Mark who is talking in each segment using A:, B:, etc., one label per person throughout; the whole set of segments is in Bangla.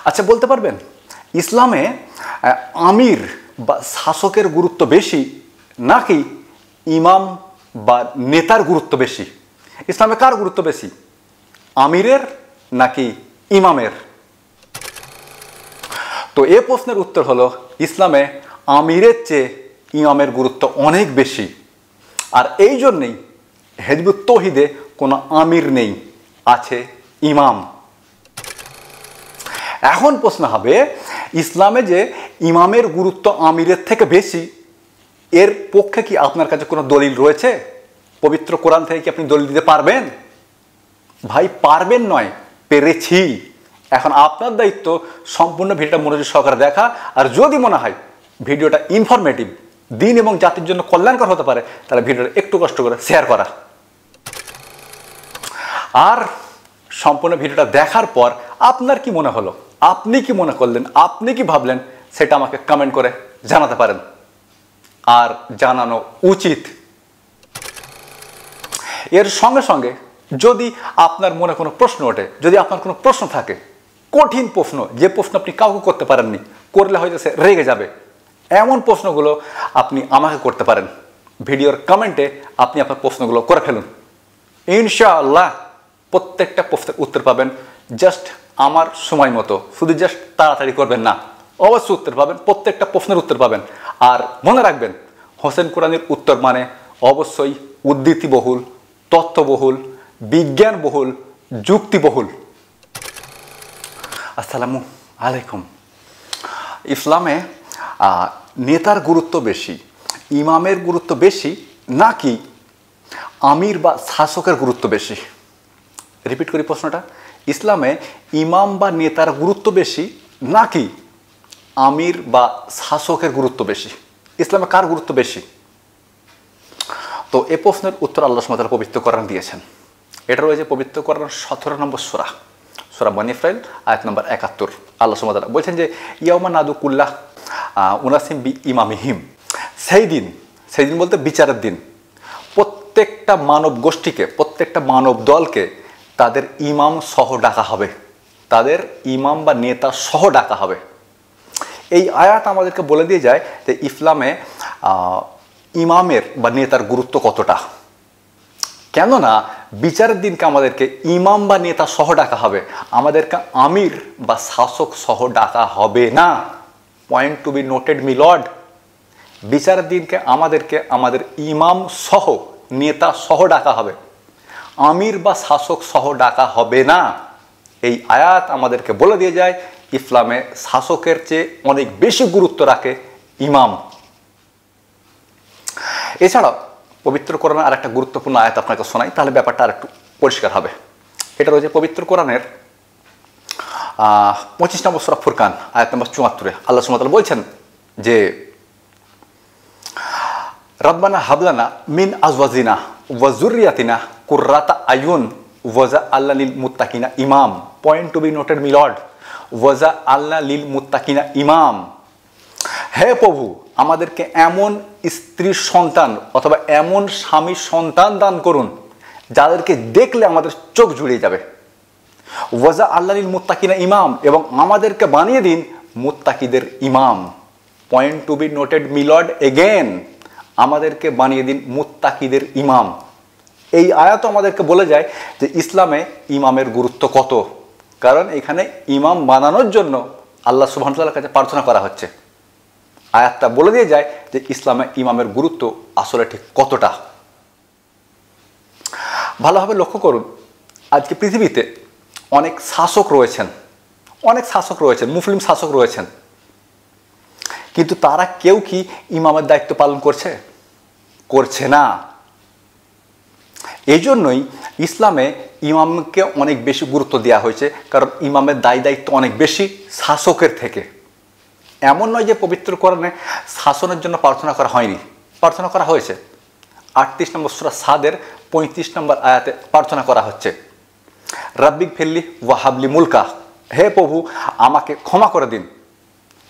A: আচ্ছা, বলতে পারবেন ইসলামে আমির বা শাসকের গুরুত্ব বেশি নাকি ইমাম বা নেতার গুরুত্ব বেশি? ইসলামে কার গুরুত্ব বেশি, আমিরের নাকি ইমামের? তো এ প্রশ্নের উত্তর হলো ইসলামে আমিরের চেয়ে ইমামের গুরুত্ব অনেক বেশি। আর এই জন্যেই হিজবুত তৌহিদে কোনো আমির নেই, আছে ইমাম। এখন প্রশ্ন হবে, ইসলামে যে ইমামের গুরুত্ব আমিরের থেকে বেশি, এর পক্ষে কি আপনার কাছে কোনো দলিল রয়েছে? পবিত্র কোরআন থেকে কি আপনি দলিল দিতে পারবেন? ভাই পারবেন নয়, পেরেছি। এখন আপনার দায়িত্ব সম্পূর্ণ ভিডিওটা মনোযোগ সহকারে দেখা, আর যদি মনে হয় ভিডিওটা ইনফরমেটিভ, দিন এবং জাতির জন্য কল্যাণকর হতে পারে, তাহলে ভিডিওটা একটু কষ্ট করে শেয়ার করা। আর সম্পূর্ণ ভিডিওটা দেখার পর আপনার কি মনে হলো, আপনি কি মনে করলেন, আপনি কি ভাবলেন, সেটা আমাকে কমেন্ট করে জানাতে পারেন, আর জানানো উচিত। এর সঙ্গে সঙ্গে যদি আপনার মনে কোনো প্রশ্ন ওঠে, যদি আপনার কোনো প্রশ্ন থাকে, কঠিন প্রশ্ন, যে প্রশ্ন আপনি কাউকে করতে পারেননি, করলে হয়তো সে রেগে যাবে, এমন প্রশ্নগুলো আপনি আমাকে করতে পারেন। ভিডিওর কমেন্টে আপনি আপনার প্রশ্নগুলো করে ফেলুন। ইনশাআল্লাহ প্রত্যেকটা প্রশ্নের উত্তর পাবেন, জাস্ট আমার সময় মতো। শুধু জাস্ট তাড়াতাড়ি করবেন না, অবশ্যই উত্তর পাবেন, প্রত্যেকটা প্রশ্নের উত্তর পাবেন। আর মনে রাখবেন, হোসেন কোরআনের উত্তর মানে অবশ্যই উদ্ধৃতিবহুল, তথ্যবহুল, বিজ্ঞানবহুল, যুক্তিবহুল। আসসালামু আলাইকুম। ইসলামে নেতার গুরুত্ব বেশি, ইমামের গুরুত্ব বেশি নাকি আমির বা শাসকের গুরুত্ব বেশি? রিপিট করি প্রশ্নটা, ইসলামে ইমাম বা নেতার গুরুত্ব বেশি নাকি আমির বা শাসকের গুরুত্ব বেশি? ইসলামে কার গুরুত্ব বেশি? তো এ প্রশ্নের উত্তর আল্লাহ সুবহানাহু ওয়া তাআলা পবিত্র কোরআন দিয়েছেন। এটা রয়েছে পবিত্র কোরআনের 17 নম্বর সূরা, সূরা বনী ইসরাঈল, আয়াত নম্বর 71। আল্লাহ সুবহানাহু ওয়া তাআলা বলছেন যে ইয়াউমা নাদু কুল্লাহ উনাসিম বি ইমামিহিম। সেই দিন বলতে বিচারের দিন, প্রত্যেকটা মানব গোষ্ঠীকে, প্রত্যেকটা মানব দলকে তাদের ইমাম সহ ডাকা হবে, তাদের ইমাম বা নেতা সহ ডাকা হবে। এই আয়াত আমাদেরকে বলে দিয়ে যায় যে ইসলামে ইমামের বা নেতার গুরুত্ব কতটা। কেননা বিচারের দিনকে আমাদেরকে ইমাম বা নেতা সহ ডাকা হবে, আমাদেরকে আমির বা শাসক সহ ডাকা হবে না। Point to be noted my lord. বিচারের দিনকে আমাদেরকে আমাদের ইমাম সহ, নেতা সহ ডাকা হবে, আমির বা শাসক সহ ডাকা হবে না। এই আয়াত আমাদেরকে বলে দিয়ে যায় ইসলামে শাসকের চেয়ে অনেক বেশি গুরুত্ব রাখে ইমাম। এছাড়াও পবিত্র কোরআনের আর একটা গুরুত্বপূর্ণ আয়াত আপনাকে শোনাই, তাহলে ব্যাপারটা আর একটু পরিষ্কার হবে। এটা রয়েছে পবিত্র কোরআনের 25 নম্বর সূরা ফুরকান, আয়াত নম্বর 74। আল্লাহ সুবহানাহু ওয়া তাআলা বলছেন যে রব্বানা হাবলানা মিন আজওয়াজিনা ওয়া যুররিয়াতিনা কুররাতা আয়ুন ওয়াজআলনা লিল মুত্তাকিনা ইমাম। Point to be noted my lord, ওয়াজআলনা লিল মুত্তাকিনা ইমাম। হে প্রভু, আমাদেরকে এমন স্ত্রীর সন্তান অথবা এমন স্বামীর সন্তান দান করুন যাদেরকে দেখলে আমাদের চোখ জুড়িয়ে যাবে। ওয়াজআলনা লিল মুত্তাকিনা ইমাম, এবং আমাদেরকে বানিয়ে দিন মুত্তাকিদের ইমাম। Point to be noted my lord again, আমাদেরকে বানিয়ে দিন মুত্তাকিদের ইমাম। এই আয়াত আমাদেরকে বলে যায় যে ইসলামে ইমামের গুরুত্ব কত, কারণ এখানে ইমাম বানানোর জন্য আল্লাহ সুবহানাহু ওয়া তাআলার কাছে প্রার্থনা করা হচ্ছে। আয়াতটা বলে দিয়ে যায় যে ইসলামে ইমামের গুরুত্ব আসলে ঠিক কতটা। ভালোভাবে লক্ষ্য করুন, আজকে পৃথিবীতে অনেক শাসক রয়েছেন, মুসলিম শাসক রয়েছেন, কিন্তু তারা কেউ কি ইমামের দায়িত্ব পালন করছে না। এই জন্যই ইসলামে ইমামকে অনেক বেশি গুরুত্ব দেওয়া হয়েছে, কারণ ইমামের দায়িত্ব অনেক বেশি শাসকের থেকে। এমন নয় যে পবিত্র কোরআনে শাসনের জন্য প্রার্থনা করা হয়নি, প্রার্থনা করা হয়েছে। 38 নম্বর সূরা সাদের 35 নম্বর আয়াতে প্রার্থনা করা হচ্ছে, রাব্বিক ফিরলি ওয়াহাবলি মুলকা। হে প্রভু, আমাকে ক্ষমা করে দিন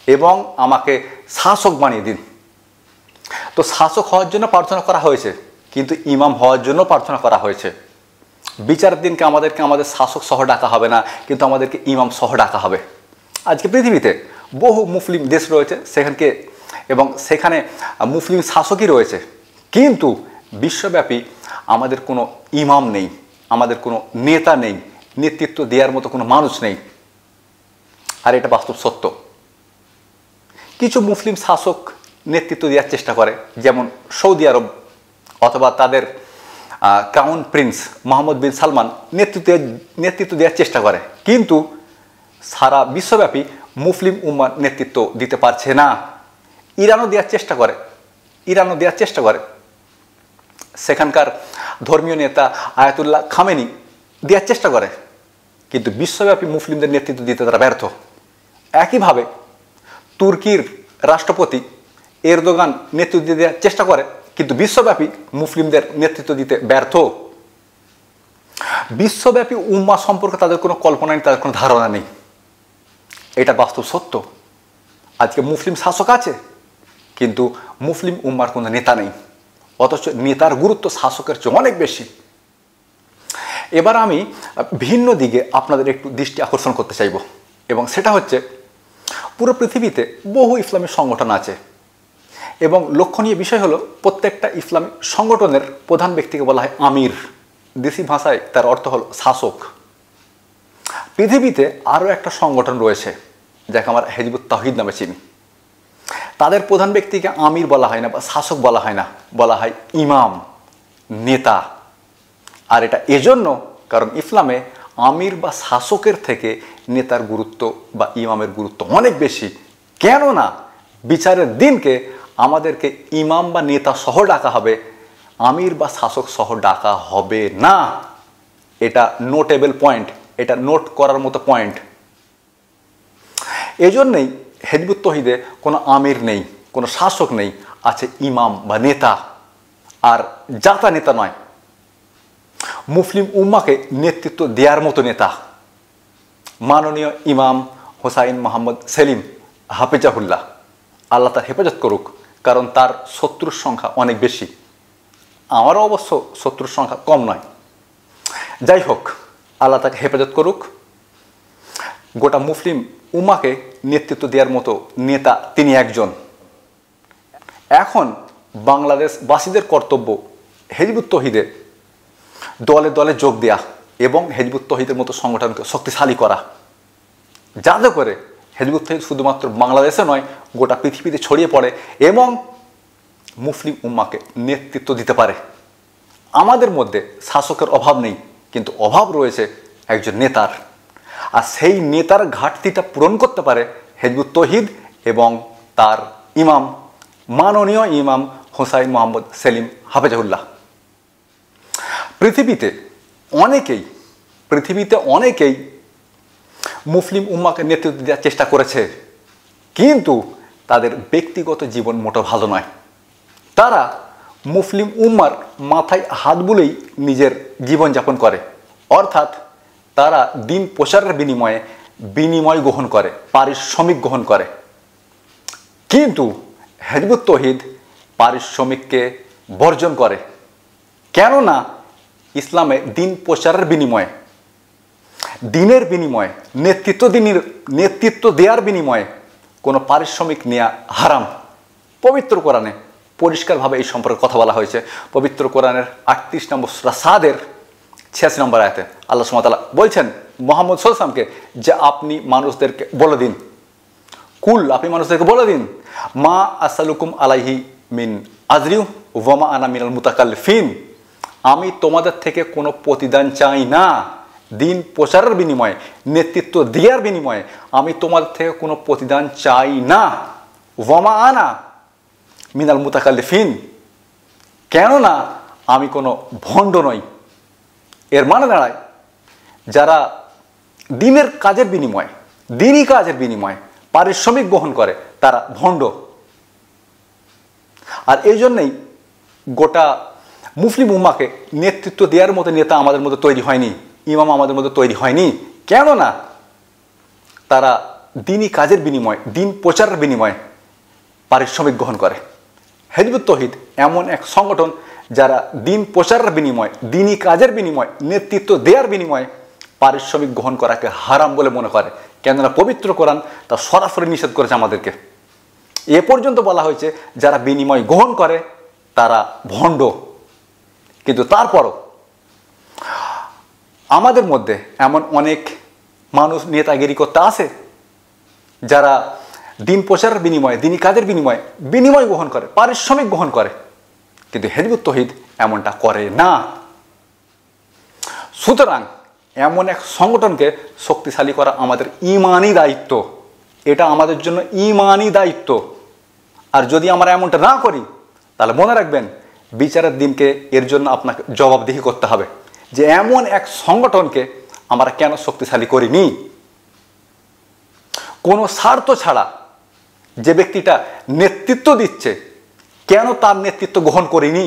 A: এবং আমাকে শাসক বানিয়ে দিন। তো শাসক হওয়ার জন্য প্রার্থনা করা হয়েছে, কিন্তু ইমাম হওয়ার জন্য প্রার্থনা করা হয়েছে। বিচারের দিনকে আমাদেরকে আমাদের শাসক সহ ডাকা হবে না, কিন্তু আমাদেরকে ইমাম সহ ডাকা হবে। আজকে পৃথিবীতে বহু মুসলিম দেশ রয়েছে সেখানে মুসলিম শাসকই রয়েছে, কিন্তু বিশ্বব্যাপী আমাদের কোনো ইমাম নেই, আমাদের কোনো নেতা নেই, নেতৃত্ব দেওয়ার মতো কোনো মানুষ নেই। আর এটা বাস্তব সত্য। কিছু মুসলিম শাসক নেতৃত্ব দেওয়ার চেষ্টা করে, যেমন সৌদি আরব অথবা তাদের ক্রাউন প্রিন্স মোহাম্মদ বিন সালমান নেতৃত্ব দেওয়ার চেষ্টা করে, কিন্তু সারা বিশ্বব্যাপী মুসলিম উম্মাহ নেতৃত্ব দিতে পারছে না। ইরানও দেওয়ার চেষ্টা করে, সেখানকার ধর্মীয় নেতা আয়াতুল্লাহ খামেনি দেওয়ার চেষ্টা করে, কিন্তু বিশ্বব্যাপী মুসলিমদের নেতৃত্ব দিতে তারা ব্যর্থ। একইভাবে তুর্কির রাষ্ট্রপতি এরদোগান নেতৃত্ব দেওয়ার চেষ্টা করে, কিন্তু বিশ্বব্যাপী মুসলিমদের নেতৃত্ব দিতে ব্যর্থ। বিশ্বব্যাপী উম্মাহ সম্পর্কে তাদের কোনো কল্পনা নেই, তাদের কোনো ধারণা নেই। এটা বাস্তব সত্য। আজকে মুসলিম শাসক আছে, কিন্তু মুসলিম উম্মার কোনো নেতা নেই, অথচ নেতার গুরুত্ব শাসকের চেয়ে অনেক বেশি। এবার আমি ভিন্ন দিকে আপনাদের একটু দৃষ্টি আকর্ষণ করতে চাইব, এবং সেটা হচ্ছে পুরো পৃথিবীতে বহু ইসলামী সংগঠন আছে, এবং লক্ষণীয় বিষয় হলো প্রত্যেকটা ইসলামী সংগঠনের প্রধান ব্যক্তিকে বলা হয় আমির। দেশি ভাষায় তার অর্থ হলো শাসক। পৃথিবীতে আরও একটা সংগঠন রয়েছে যাকে আমরা হিজবুত তাওহীদ নামে চিনি। তাদের প্রধান ব্যক্তিকে আমির বলা হয় না বা শাসক বলা হয় না, বলা হয় ইমাম, নেতা। আর এটা এজন্য কারণ ইসলামে আমির বা শাসকের থেকে নেতার গুরুত্ব বা ইমামের গুরুত্ব অনেক বেশি। কেননা বিচারের দিনকে আমাদেরকে ইমাম বা নেতা সহ ডাকা হবে, আমির বা শাসক সহ ডাকা হবে না। এটা নোটেবল পয়েন্ট, এটা নোট করার মতো পয়েন্ট। এজন্যই হিজবুত তাওহীদে কোনো আমির নেই, কোনো শাসক নেই, আছে ইমাম বা নেতা। আর জাতা নেতা নয়, মুসলিম উম্মাকে নেতৃত্ব দেওয়ার মতো নেতা। মাননীয় ইমাম হোসাইন মোহাম্মদ সেলিম হাফিজাহুল্লাহ, আল্লাহ তার হেফাজত করুক, কারণ তার শত্রুর সংখ্যা অনেক বেশি। আমারও অবশ্য শত্রুর সংখ্যা কম নয়। যাই হোক, আল্লাহ তাকে হেফাজত করুক। গোটা মুসলিম উম্মাকে নেতৃত্ব দেওয়ার মতো নেতা তিনি একজন। এখন বাংলাদেশবাসীদের কর্তব্য হিজবুত তাওহীদে দলে দলে যোগ দেয়া এবং হিজবুত তাওহীদের মতো সংগঠনকে শক্তিশালী করা, যাতে করে হিজবুত তাওহীদ শুধুমাত্র বাংলাদেশে নয়, গোটা পৃথিবীতে ছড়িয়ে পড়ে এবং মুসলিম উম্মাকে নেতৃত্ব দিতে পারে। আমাদের মধ্যে শাসকের অভাব নেই, কিন্তু অভাব রয়েছে একজন নেতার। আর সেই নেতার ঘাটতিটা পূরণ করতে পারে হিজবুত তাওহীদ এবং তার ইমাম মাননীয় ইমাম হোসাইন মোহাম্মদ সেলিম হাফিজাহুল্লাহ। পৃথিবীতে অনেকেই মুসলিম উম্মাকে নেতৃত্ব দেওয়ার চেষ্টা করেছে, কিন্তু তাদের ব্যক্তিগত জীবন মোটেও ভালো নয়। তারা মুসলিম উম্মার মাথায় হাত বুলেই নিজের জীবনযাপন করে, অর্থাৎ তারা দিন প্রচারের বিনিময় গ্রহণ করে, পারিশ্রমিক গ্রহণ করে। কিন্তু হিজবুত তাওহীদ পারিশ্রমিককে বর্জন করে। কেননা ইসলামে দিন প্রচারের দিনের বিনিময়ে নেতৃত্ব দেওয়ার বিনিময়ে কোনো পারিশ্রমিক নেওয়া হারাম। পবিত্র কোরআনে পরিষ্কারভাবে এই সম্পর্কে কথা বলা হয়েছে। পবিত্র কোরআনের 38 নম্বর সূরা সাদের 86 নম্বর আয়াতে আল্লাহ সুবহানাহু ওয়া তাআলা বলছেন মুহাম্মদ সাল্লাল্লাহু আলাইহি ওয়াসাল্লামকে যে আপনি মানুষদেরকে বলে দিন, আপনি মানুষদেরকে বলে দিন, মা আসআলুকুম আলাইহি মিন আজরিউ ওয়া মা আনা মিনাল মুতাকাল্লিফিন, আমি তোমাদের থেকে কোনো প্রতিদান চাই না। দিন প্রচারের বিনিময়ে, নেতৃত্ব দেওয়ার বিনিময়ে আমি তোমাদের থেকে কোনো প্রতিদান চাই না। ওয়া মা আনা মিনাল মুতাকাল্লিফিন, কেননা আমি কোনো ভণ্ড নই। এর মানে দাঁড়ায় যারা দিনই কাজের বিনিময়ে পারিশ্রমিক গ্রহণ করে তারা ভণ্ড। আর এই জন্যই গোটা মুসলিম উম্মাকে নেতৃত্ব দেওয়ার মতো নেতা আমাদের মধ্যে তৈরি হয়নি, ইমাম আমাদের মধ্যে তৈরি হয়নি। কেননা তারা দিনই কাজের বিনিময়ে, দিন প্রচারের বিনিময়ে পারিশ্রমিক গ্রহণ করে। হিজবুত তাওহীদ এমন এক সংগঠন যারা দিন প্রচারের বিনিময়ে, দিনই কাজের বিনিময়ে, নেতৃত্ব দেওয়ার বিনিময়ে পারিশ্রমিক গ্রহণ করাকে হারাম বলে মনে করে। কেননা পবিত্র কোরআন তা সরাসরি নিষেধ করেছে আমাদেরকে। এ পর্যন্ত বলা হয়েছে যারা বিনিময় গ্রহণ করে তারা ভণ্ড। কিন্তু তারপরও আমাদের মধ্যে এমন অনেক মানুষ নেতাগিরি করতে আসে যারা দিন প্রচারের বিনিময়ে, দিনই কাজের বিনিময়ে বিনিময় গ্রহণ করে, পারিশ্রমিক গ্রহণ করে, কিন্তু হিজবুত তৌহিদ এমনটা করে না। সুতরাং এমন এক সংগঠনকে শক্তিশালী করা আমাদের ঈমানি দায়িত্ব, এটা আমাদের জন্য ঈমানি দায়িত্ব। আর যদি আমরা এমনটা না করি তাহলে মনে রাখবেন বিচারের দিনকে এর জন্য আপনাকে জবাবদিহি করতে হবে যে এমন এক সংগঠনকে আমরা কেন শক্তিশালী করিনি। কোনো স্বার্থ ছাড়া যে ব্যক্তিটা নেতৃত্ব দিচ্ছে কেন তার নেতৃত্ব গ্রহণ করিনি।